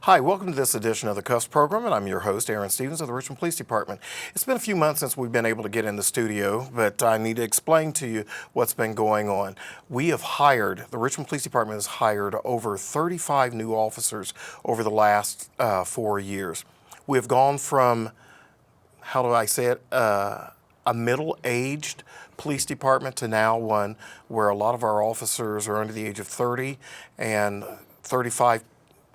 Hi, welcome to this edition of the CUFFS program, and I'm your host, Aaron Stevens of the Richmond Police Department. It's been a few months since we've been able to get in the studio, but I need to explain to you what's been going on. The Richmond Police Department has hired over 35 new officers over the last 4 years. We have gone from, how do I say it, a middle-aged police department to now one where a lot of our officers are under the age of 30, and 35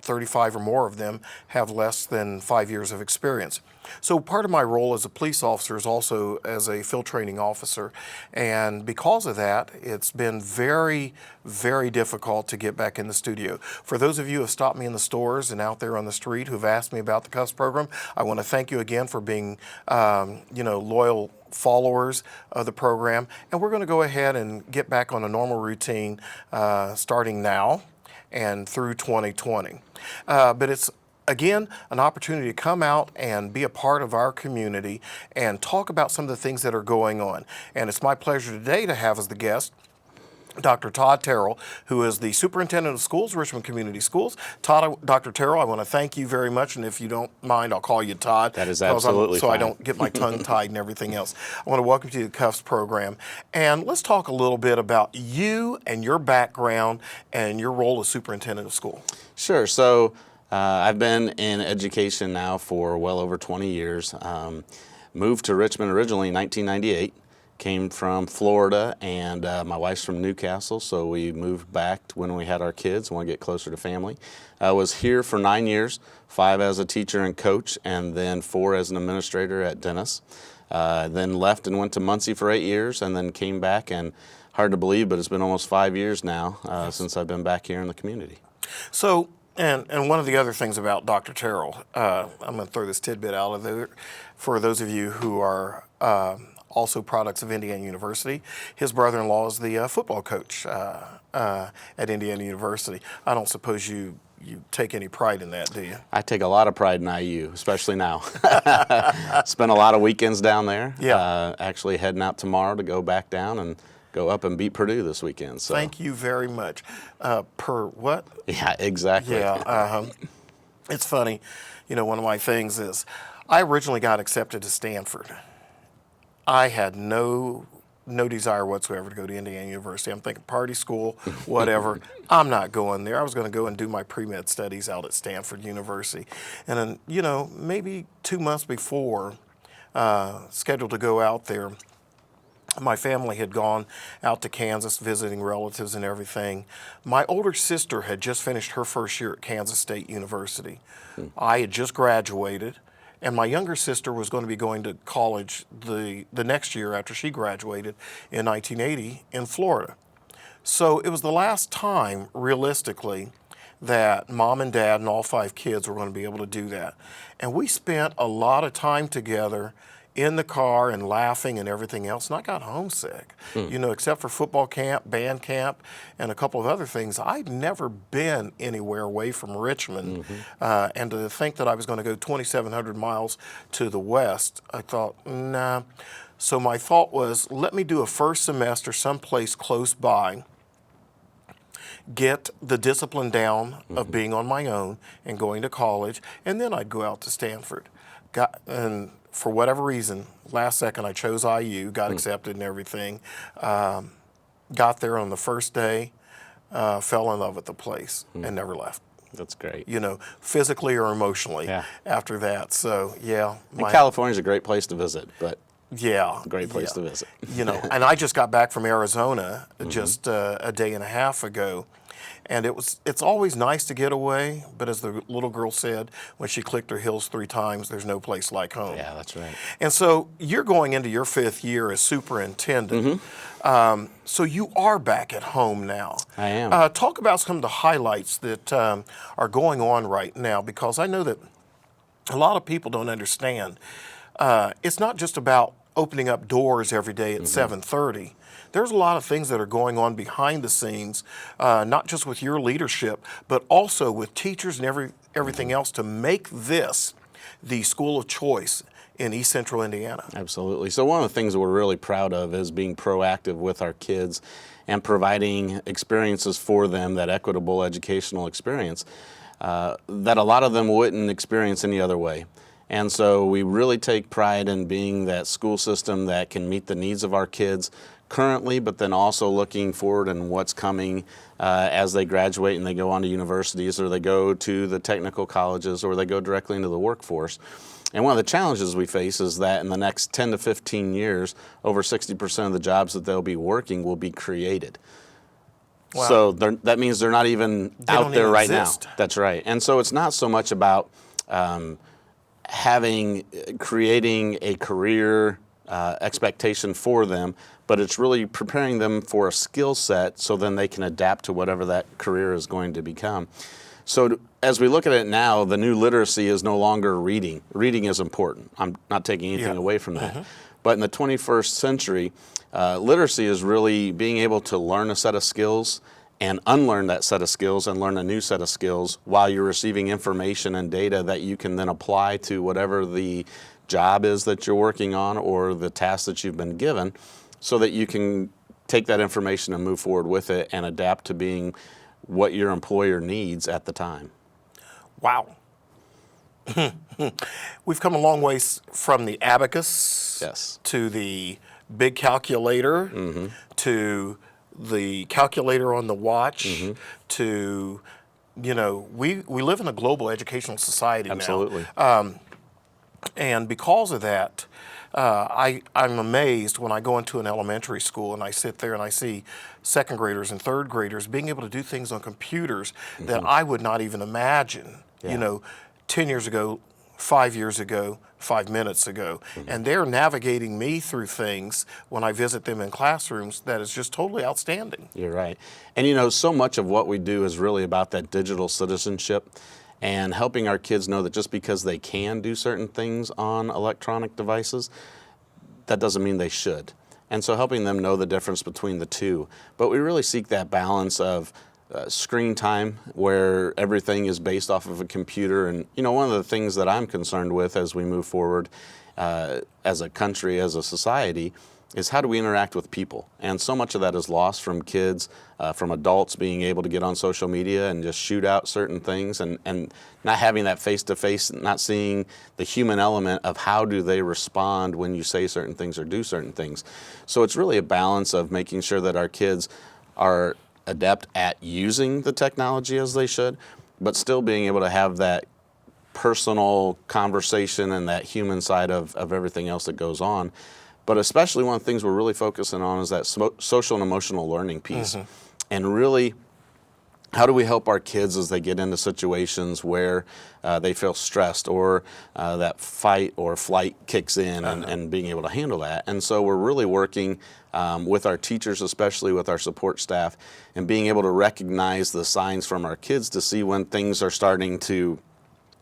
or more of them have less than 5 years of experience. So part of my role as a police officer is also as a field training officer, and because of that, it's been very, very difficult to get back in the studio. For those of you who have stopped me in the stores and out there on the street who've asked me about the CUFFS program, I want to thank you again for being loyal followers of the program, and we're going to go ahead and get back on a normal routine starting now and through 2020. But it's, again, an opportunity to come out and be a part of our community and talk about some of the things that are going on. And it's my pleasure today to have as the guest Dr. Todd Terrill, who is the Superintendent of Schools, Richmond Community Schools. Dr. Terrill, I want to thank you very much, and if you don't mind, I'll call you Todd. That is absolutely fine. So I don't get my tongue tied and everything else. I want to welcome you to the CUFFS program, and let's talk a little bit about you and your background and your role as Superintendent of School. Sure. So I've been in education now for well over 20 years. Moved to Richmond originally in 1998. Came from Florida, and my wife's from Newcastle, so we moved back when we had our kids, want to get closer to family. I was here for 9 years, 5 as a teacher and coach, and then 4 as an administrator at Dennis. Then left and went to Muncie for 8 years, and then came back, and hard to believe, but it's been almost 5 years now since I've been back here in the community. So, and one of the other things about Dr. Terrill, I'm going to throw this tidbit out of there for those of you who are also products of Indiana University. His brother-in-law is the football coach at Indiana University. I don't suppose you take any pride in that, do you? I take a lot of pride in IU, especially now. Spent a lot of weekends down there. Yeah. Actually heading out tomorrow to go back down and go up and beat Purdue this weekend. So. Thank you very much. Per what? Yeah, exactly. Yeah. It's funny. You know, one of my things is I originally got accepted to Stanford. I had no desire whatsoever to go to Indiana University. I'm thinking party school, whatever. I'm not going there. I was going to go and do my pre-med studies out at Stanford University. And then, maybe 2 months before, scheduled to go out there, my family had gone out to Kansas visiting relatives and everything. My older sister had just finished her first year at Kansas State University. I had just graduated. And my younger sister was going to be going to college the next year after she graduated in 1980 in Florida. So it was the last time, realistically, that mom and dad and all 5 kids were going to be able to do that. And we spent a lot of time together in the car and laughing and everything else, and I got homesick. Except for football camp, band camp, and a couple of other things. I'd never been anywhere away from Richmond, and to think that I was going to go 2,700 miles to the west, I thought, nah. So my thought was, let me do a first semester someplace close by, get the discipline down of being on my own and going to college, and then I'd go out to Stanford. For whatever reason, last second I chose IU, got accepted and everything. Got there on the first day, fell in love with the place and never left. That's great. Physically or emotionally after that. So, yeah. California's a great place to visit, but great place to visit. And I just got back from Arizona just a day and a half ago. And it's always nice to get away, but as the little girl said when she clicked her heels 3 times, there's no place like home. Yeah, that's right. And so you're going into your 5th year as superintendent. So you are back at home now. I am. Talk about some of the highlights that are going on right now, because I know that a lot of people don't understand. It's not just about opening up doors every day at 7:30. There's a lot of things that are going on behind the scenes, not just with your leadership, but also with teachers and everything else to make this the school of choice in East Central Indiana. Absolutely. So one of the things that we're really proud of is being proactive with our kids and providing experiences for them, that equitable educational experience. that a lot of them wouldn't experience any other way. And so we really take pride in being that school system that can meet the needs of our kids currently, but then also looking forward and what's coming as they graduate and they go on to universities, or they go to the technical colleges, or they go directly into the workforce. And one of the challenges we face is that in the next 10 to 15 years, over 60% of the jobs that they'll be working will be created. Wow. So that means they're not even out there right now. That's right. And so it's not so much about creating a career expectation for them, but it's really preparing them for a skill set so then they can adapt to whatever that career is going to become. So as we look at it now, the new literacy is no longer reading. Reading is important. I'm not taking anything away from that. But in the 21st century, literacy is really being able to learn a set of skills and unlearn that set of skills and learn a new set of skills while you're receiving information and data that you can then apply to whatever the job is that you're working on or the task that you've been given, so that you can take that information and move forward with it and adapt to being what your employer needs at the time. Wow. We've come a long ways from the abacus to the big calculator to the calculator on the watch to, you know, we live in a global educational society now. Absolutely. And because of that, I'm amazed when I go into an elementary school and I sit there and I see second graders and third graders being able to do things on computers that I would not even imagine, you know, 10 years ago, 5 years ago, 5 minutes ago. And they're navigating me through things when I visit them in classrooms that is just totally outstanding. You're right. And you know, so much of what we do is really about that digital citizenship and helping our kids know that just because they can do certain things on electronic devices, that doesn't mean they should. And so helping them know the difference between the two. But we really seek that balance of screen time where everything is based off of a computer. And you know, one of the things that I'm concerned with as we move forward as a country, as a society, is how do we interact with people? And so much of that is lost from kids, from adults being able to get on social media and just shoot out certain things and not having that face-to-face, not seeing the human element of how do they respond when you say certain things or do certain things. So it's really a balance of making sure that our kids are adept at using the technology as they should, but still being able to have that personal conversation and that human side of everything else that goes on. But especially one of the things we're really focusing on is that social and emotional learning piece. And really, how do we help our kids as they get into situations where they feel stressed or that fight or flight kicks in and being able to handle that. And so we're really working with our teachers, especially with our support staff, and being able to recognize the signs from our kids to see when things are starting to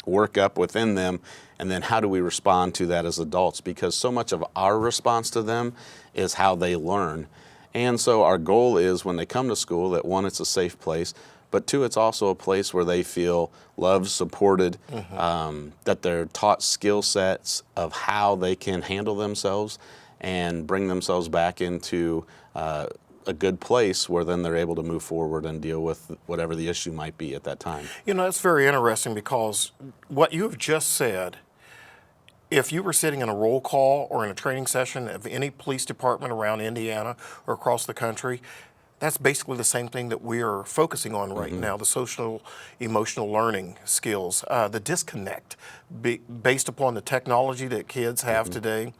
work up within them, and then how do we respond to that as adults, because so much of our response to them is how they learn. And so our goal is when they come to school that, one, it's a safe place, but two, it's also a place where they feel loved, supported, that they're taught skill sets of how they can handle themselves and bring themselves back into a good place where then they're able to move forward and deal with whatever the issue might be at that time. You know, that's very interesting, because what you have just said, if you were sitting in a roll call or in a training session of any police department around Indiana or across the country, that's basically the same thing that we are focusing on right now, the social emotional learning skills, the disconnect based upon the technology that kids have today.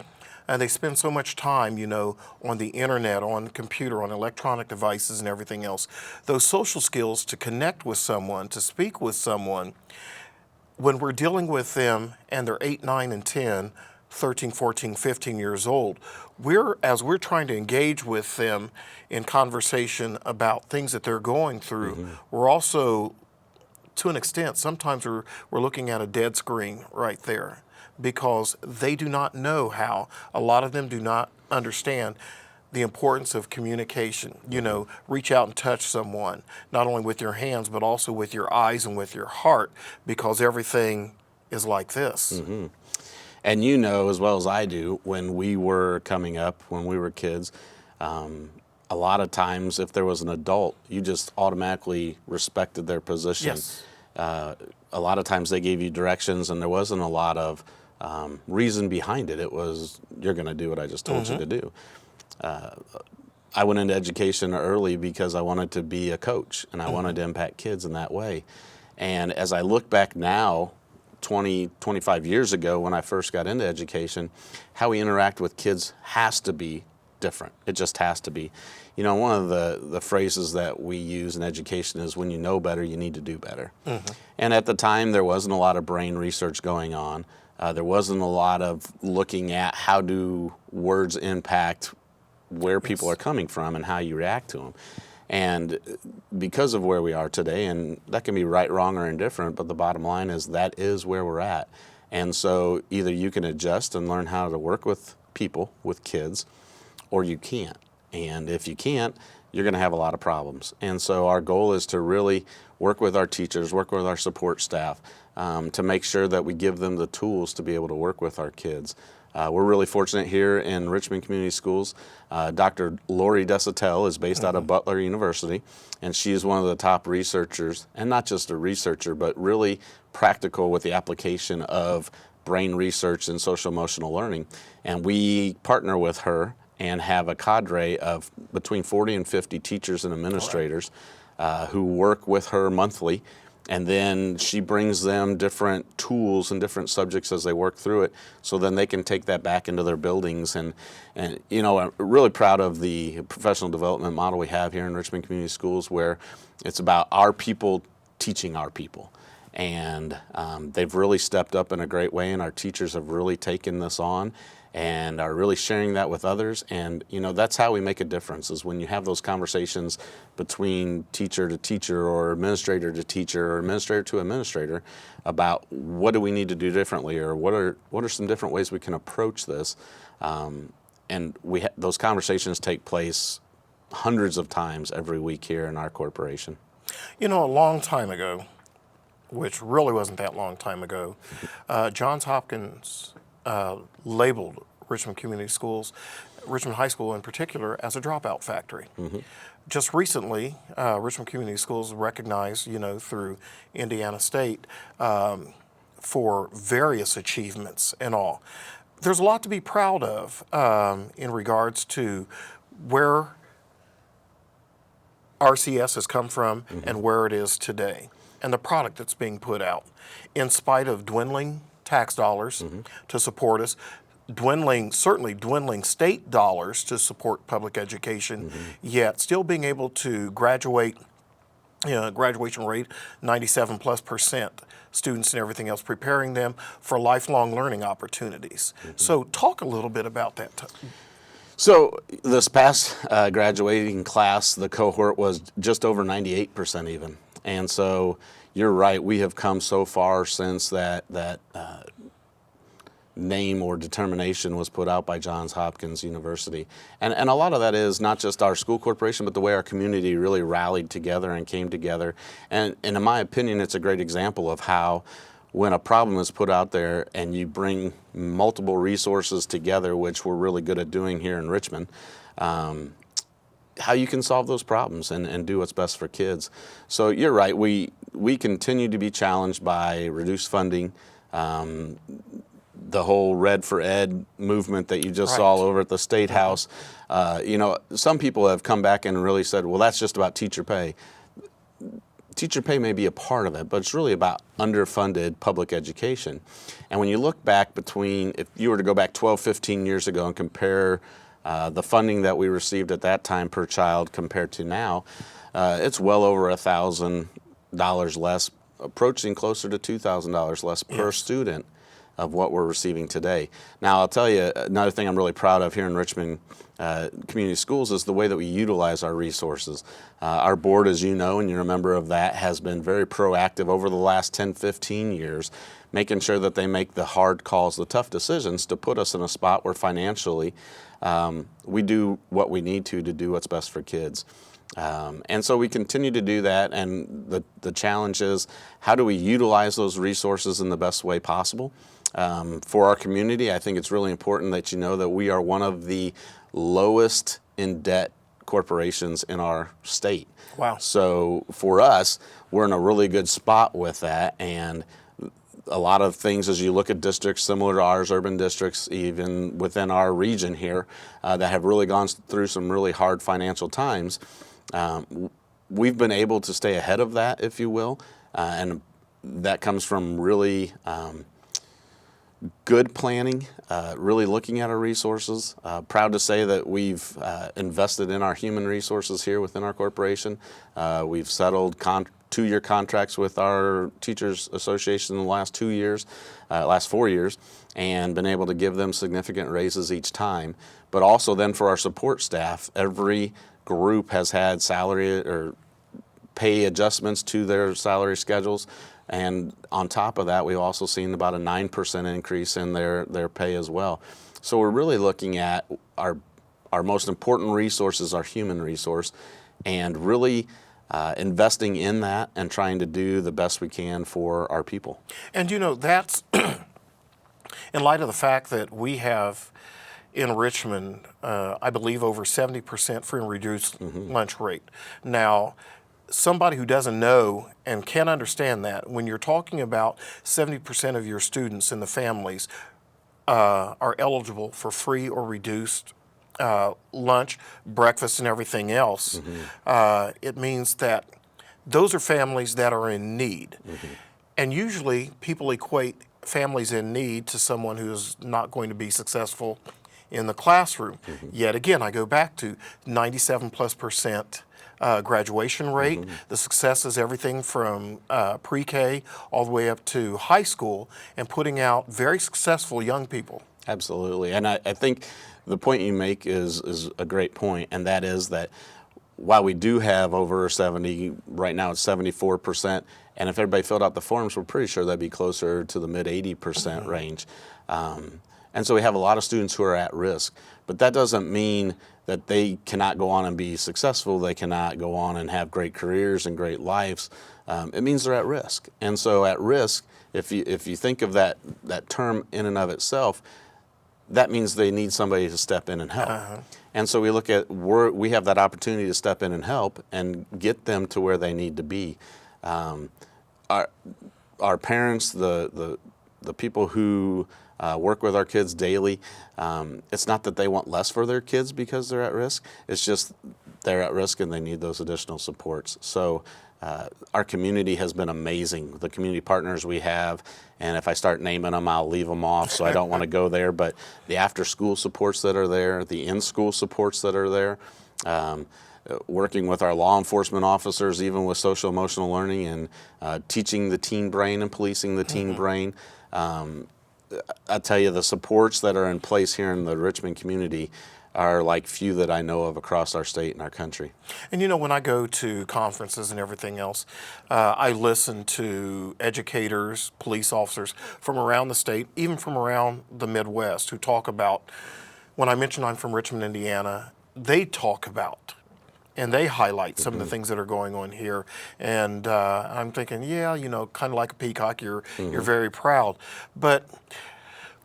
And they spend so much time, you know, on the internet, on the computer, on electronic devices and everything else. Those social skills to connect with someone, to speak with someone, when we're dealing with them and they're 8, 9, and 10, 13, 14, 15 years old, as we're trying to engage with them in conversation about things that they're going through, we're also, to an extent, sometimes we're looking at a dead screen right there, because they do not know how. A lot of them do not understand the importance of communication. You know, reach out and touch someone, not only with your hands, but also with your eyes and with your heart, because everything is like this. And you know as well as I do, when we were coming up, when we were kids, a lot of times if there was an adult, you just automatically respected their position. A lot of times they gave you directions and there wasn't a lot of reason behind it. It was, you're going to do what I just told you to do. I went into education early because I wanted to be a coach and I wanted to impact kids in that way. And as I look back now, 25 years ago when I first got into education, how we interact with kids has to be different. It just has to be. You know, one of the phrases that we use in education is, when you know better, you need to do better. And at the time, there wasn't a lot of brain research going on. There wasn't a lot of looking at how do words impact where people are coming from and how you react to them. And because of where we are today, and that can be right, wrong, or indifferent, but the bottom line is that is where we're at. And so either you can adjust and learn how to work with people, with kids, or you can't. And if you can't, you're going to have a lot of problems. And so our goal is to really work with our teachers, work with our support staff, to make sure that we give them the tools to be able to work with our kids. We're really fortunate here in Richmond Community Schools. Dr. Lori Desatel is based out of Butler University, and she is one of the top researchers, and not just a researcher, but really practical with the application of brain research and social emotional learning. And we partner with her and have a cadre of between 40 and 50 teachers and administrators who work with her monthly. And then she brings them different tools and different subjects as they work through it, so then they can take that back into their buildings. And you know, I'm really proud of the professional development model we have here in Richmond Community Schools, where it's about our people teaching our people. And they've really stepped up in a great way, and our teachers have really taken this on and are really sharing that with others. And you know, that's how we make a difference, is when you have those conversations between teacher to teacher, or administrator to teacher, or administrator to administrator, about what do we need to do differently, or what are some different ways we can approach this. And those conversations take place hundreds of times every week here in our corporation. You know, a long time ago, which really wasn't that long time ago, Johns Hopkins labeled Richmond Community Schools, Richmond High School in particular, as a dropout factory. Just recently, Richmond Community Schools recognized, you know, through Indiana State for various achievements and all. There's a lot to be proud of in regards to where RCS has come from and where it is today, and the product that's being put out, in spite of dwindling tax dollars to support us, certainly dwindling state dollars to support public education, yet still being able to graduate, you know, graduation rate 97+% students and everything else, preparing them for lifelong learning opportunities. So talk a little bit about that. So this past graduating class, the cohort was just over 98% even. And so you're right, we have come so far since that name or determination was put out by Johns Hopkins University. And a lot of that is not just our school corporation, but the way our community really rallied together and came together. And in my opinion, it's a great example of how, when a problem is put out there and you bring multiple resources together, which we're really good at doing here in Richmond, how you can solve those problems and do what's best for kids. So you're right, we continue to be challenged by reduced funding, the whole Red for Ed movement that you just saw over at the State House. You know, some people have come back and really said, well, that's just about teacher pay. Teacher pay may be a part of it, but it's really about underfunded public education. And when you look back if you were to go back 12, 15 years ago and compare the funding that we received at that time per child compared to now, it's well over $1,000 less, approaching closer to $2,000 less per student of what we're receiving today. Now, I'll tell you, another thing I'm really proud of here in Richmond Community Schools is the way that we utilize our resources. Our board, as you know, and you're a member of that, has been very proactive over the last 10, 15 years, making sure that they make the hard calls, the tough decisions to put us in a spot where financially we do what we need to do what's best for kids. And so we continue to do that, and the challenge is, how do we utilize those resources in the best way possible? For our community, I think it's really important that you know that we are one of the lowest in debt corporations in our state. Wow. So for us, we're in a really good spot with that, and a lot of things as you look at districts similar to ours, urban districts, even within our region here, that have really gone through some really hard financial times, we've been able to stay ahead of that, if you will, and that comes from really good planning, really looking at our resources. Proud to say that we've invested in our human resources here within our corporation. We've settled two-year contracts with our Teachers Association in the last 2 years, last 4 years, and been able to give them significant raises each time. But also then for our support staff, every group has had salary or pay adjustments to their salary schedules. And on top of that, we've also seen about a 9% increase in their pay as well. So we're really looking at our most important resource is our human resource, and really investing in that and trying to do the best we can for our people. And that's in light of the fact that we have in Richmond, I believe, over 70% free and reduced lunch rate. Now, somebody who doesn't know and can't understand that, when you're talking about 70% of your students and the families are eligible for free or reduced lunch, breakfast, and everything else, it means that those are families that are in need. And usually people equate families in need to someone who is not going to be successful in the classroom. Yet again, I go back to 97+% graduation rate. The success is everything from pre-K all the way up to high school, and putting out very successful young people. Absolutely. And I think the point you make is a great point, and that is that while we do have over 70, right now it's 74%, and if everybody filled out the forms, we're pretty sure that'd be closer to the mid 80% range. And so we have a lot of students who are at risk, but that doesn't mean that they cannot go on and be successful, they cannot go on and have great careers and great lives. It means they're at risk. And so at risk, if you think of that term in and of itself, that means they need somebody to step in and help. And so we look at we have that opportunity to step in and help and get them to where they need to be. Our parents, the people who work with our kids daily, it's not that they want less for their kids because they're at risk. It's just they're at risk and they need those additional supports. So our community has been amazing, the community partners we have, and if I start naming them, I'll leave them off, so I don't want to go there, but the after-school supports that are there, the in-school supports that are there, working with our law enforcement officers, even with social emotional learning and teaching the teen brain and policing the teen brain. I tell you, the supports that are in place here in the Richmond community are like few that I know of across our state and our country. And when I go to conferences and everything else, I listen to educators, police officers from around the state, even from around the Midwest, who talk about, when I mention I'm from Richmond, Indiana, they talk about and they highlight some of the things that are going on here. And I'm thinking, yeah, kind of like a peacock, you're very proud. But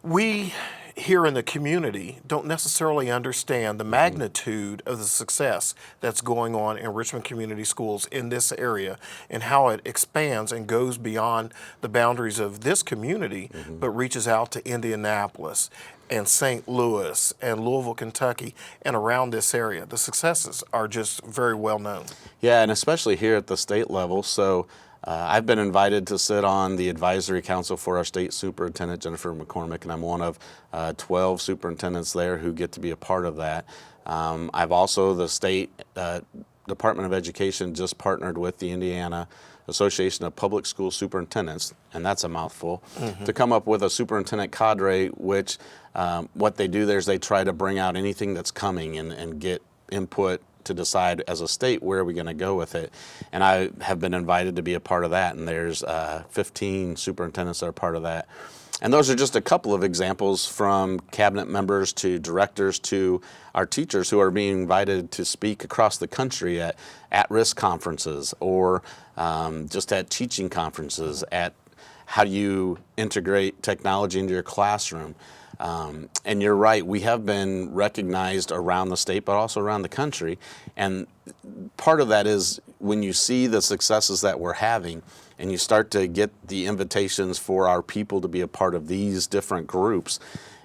we here in the community don't necessarily understand the magnitude of the success that's going on in Richmond Community Schools in this area, and how it expands and goes beyond the boundaries of this community, but reaches out to Indianapolis and St. Louis and Louisville, Kentucky, and around this area. The successes are just very well known. Yeah, and especially here at the state level. So I've been invited to sit on the advisory council for our state superintendent, Jennifer McCormick, and I'm one of 12 superintendents there who get to be a part of that. I've also, the state Department of Education just partnered with the Indiana Association of Public School Superintendents, and that's a mouthful, to come up with a superintendent cadre, which what they do there is they try to bring out anything that's coming and get input to decide as a state where are we going to go with it. And I have been invited to be a part of that, and there's 15 superintendents that are part of that. And those are just a couple of examples, from cabinet members to directors to our teachers who are being invited to speak across the country at at-risk conferences, or just at teaching conferences, at how do you integrate technology into your classroom. And you're right, we have been recognized around the state, but also around the country. And part of that is when you see the successes that we're having, and you start to get the invitations for our people to be a part of these different groups,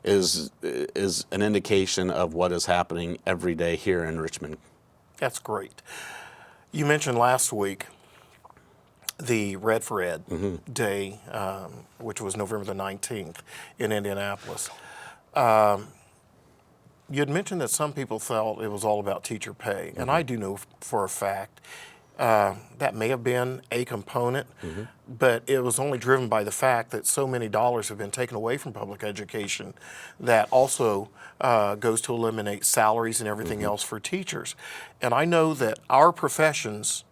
is an indication of what is happening every day here in Richmond. That's great. You mentioned last week the Red for Ed Day, which was November the 19th in Indianapolis. You had mentioned that some people felt it was all about teacher pay, and I do know for a fact that may have been a component, but it was only driven by the fact that so many dollars have been taken away from public education that also goes to eliminate salaries and everything else for teachers. And I know that our professions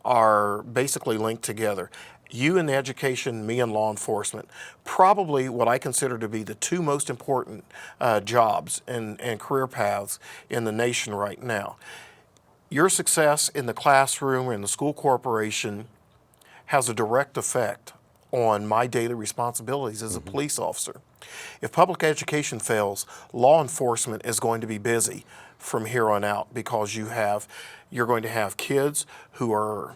are basically linked together. You in the education, me in law enforcement, probably what I consider to be the two most important jobs and career paths in the nation right now. Your success in the classroom or in the school corporation has a direct effect on my daily responsibilities as a police officer. If public education fails, law enforcement is going to be busy from here on out because you're going to have kids who are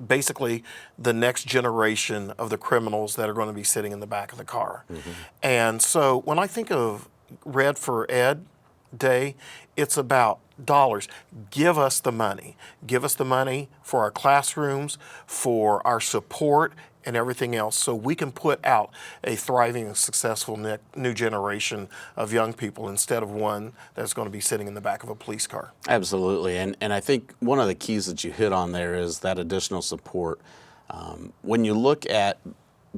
basically the next generation of the criminals that are going to be sitting in the back of the car. And so when I think of Red for Ed Day, it's about dollars. Give us the money. Give us the money for our classrooms, for our support, and everything else, so we can put out a thriving and successful new generation of young people instead of one that's going to be sitting in the back of a police car. Absolutely, and I think one of the keys that you hit on there is that additional support. When you look at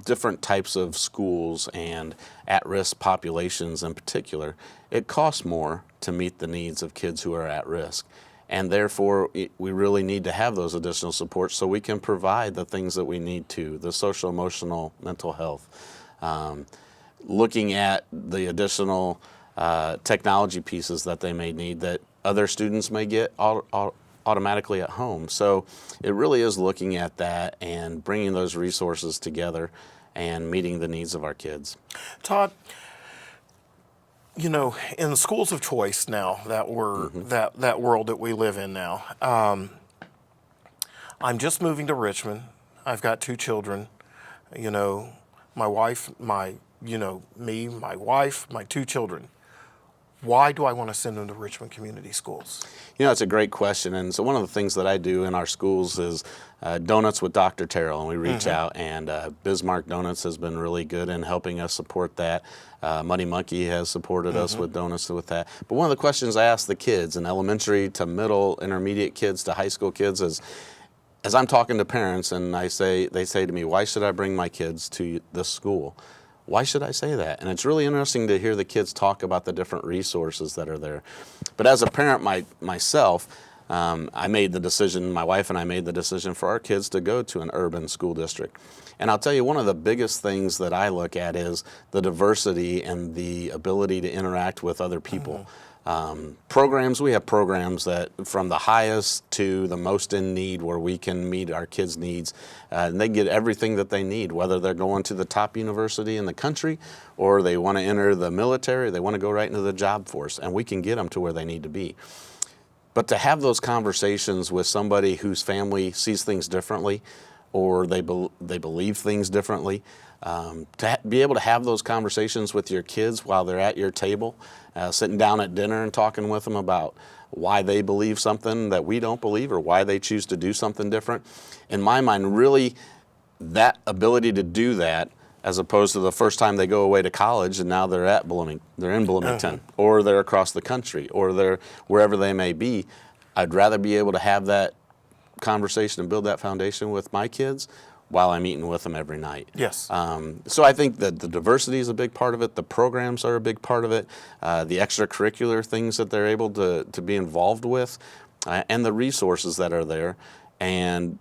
different types of schools and at-risk populations in particular, it costs more to meet the needs of kids who are at risk. And therefore, we really need to have those additional supports so we can provide the things that we need to, the social, emotional, mental health. Looking at the additional technology pieces that they may need that other students may get automatically at home. So it really is looking at that and bringing those resources together and meeting the needs of our kids. Todd, you know, in the schools of choice now that we're that world that we live in now, I'm just moving to Richmond. I've got 2 children. You know, my wife, my wife, my 2 children. Why do I want to send them to Richmond Community Schools? You know, it's a great question. And so one of the things that I do in our schools is Donuts with Dr. Terrill. And we reach out, and Bismarck Donuts has been really good in helping us support that. Muddy Monkey has supported us with donuts with that. But one of the questions I ask the kids, in elementary to middle, intermediate kids to high school kids, is as I'm talking to parents and they say to me, why should I bring my kids to this school? Why should I say that? And it's really interesting to hear the kids talk about the different resources that are there. But as a parent myself, I made the decision, my wife and I made the decision for our kids to go to an urban school district. And I'll tell you, one of the biggest things that I look at is the diversity and the ability to interact with other people. Programs, we have programs that from the highest to the most in need where we can meet our kids' needs. And they get everything that they need, whether they're going to the top university in the country or they want to enter the military, they want to go right into the job force, and we can get them to where they need to be. But to have those conversations with somebody whose family sees things differently or they believe things differently, to be able to have those conversations with your kids while they're at your table, sitting down at dinner and talking with them about why they believe something that we don't believe or why they choose to do something different. In my mind, really, that ability to do that, as opposed to the first time they go away to college and now they're in Bloomington, or they're across the country, or they're wherever they may be, I'd rather be able to have that conversation and build that foundation with my kids while I'm eating with them every night. Yes. So I think that the diversity is a big part of it. The programs are a big part of it. The extracurricular things that they're able to be involved with, and the resources that are there. And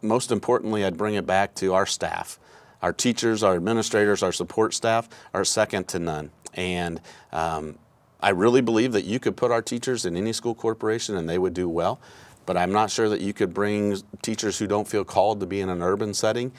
most importantly, I'd bring it back to our staff. Our teachers, our administrators, our support staff are second to none. And I really believe that you could put our teachers in any school corporation and they would do well. But I'm not sure that you could bring teachers who don't feel called to be in an urban setting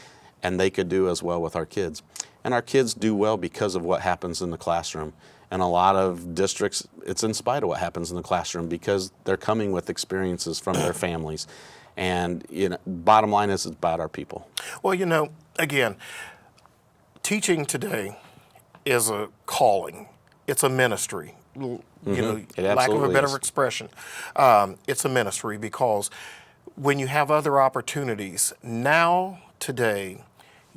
and they could do as well with our kids. and our kids do well because of what happens in the classroom. And a lot of districts, it's in spite of what happens in the classroom because they're coming with experiences from their families. And bottom line is, it's about our people. Well, again, teaching today is a calling. It's a ministry. Lack of a better expression. It's a ministry because when you have other opportunities, now, today,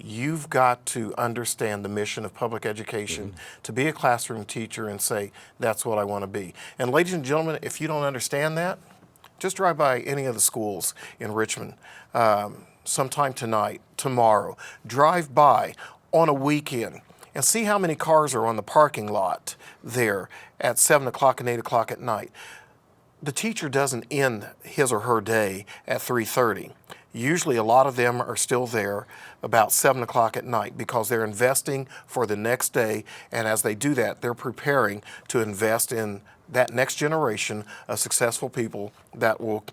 you've got to understand the mission of public education, to be a classroom teacher and say, that's what I want to be. And ladies and gentlemen, if you don't understand that, just drive by any of the schools in Richmond sometime tonight, tomorrow. Drive by on a weekend and see how many cars are on the parking lot there at 7 o'clock and 8 o'clock at night. The teacher doesn't end his or her day at 3:30. Usually a lot of them are still there about 7 o'clock at night because they're investing for the next day, and as they do that, they're preparing to invest in that next generation of successful people that will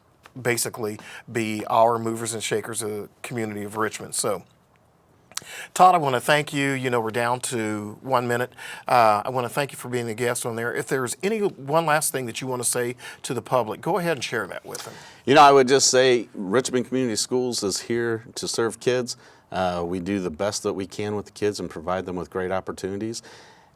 basically be our movers and shakers of the community of Richmond. So, Todd, I want to thank you. We're down to 1 minute. I want to thank you for being a guest on there. If there's one last thing that you want to say to the public, go ahead and share that with them. I would just say Richmond Community Schools is here to serve kids. We do the best that we can with the kids and provide them with great opportunities.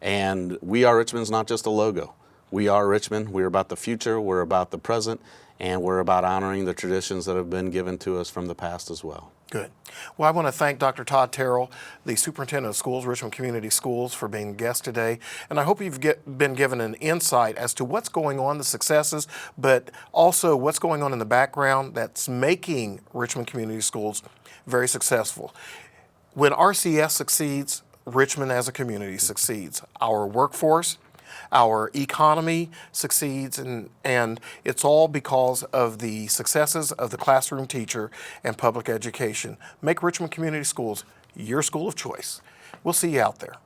And We Are Richmond's not just a logo. We are Richmond. We're about the future. We're about the present. And we're about honoring the traditions that have been given to us from the past as well. Good. Well, I want to thank Dr. Todd Terrill, the Superintendent of Schools, Richmond Community Schools, for being a guest today. And I hope you've been given an insight as to what's going on, the successes, but also what's going on in the background that's making Richmond Community Schools very successful. When RCS succeeds, Richmond as a community succeeds. Our workforce, our economy succeeds, and it's all because of the successes of the classroom teacher and public education. Make Richmond Community Schools your school of choice. We'll see you out there.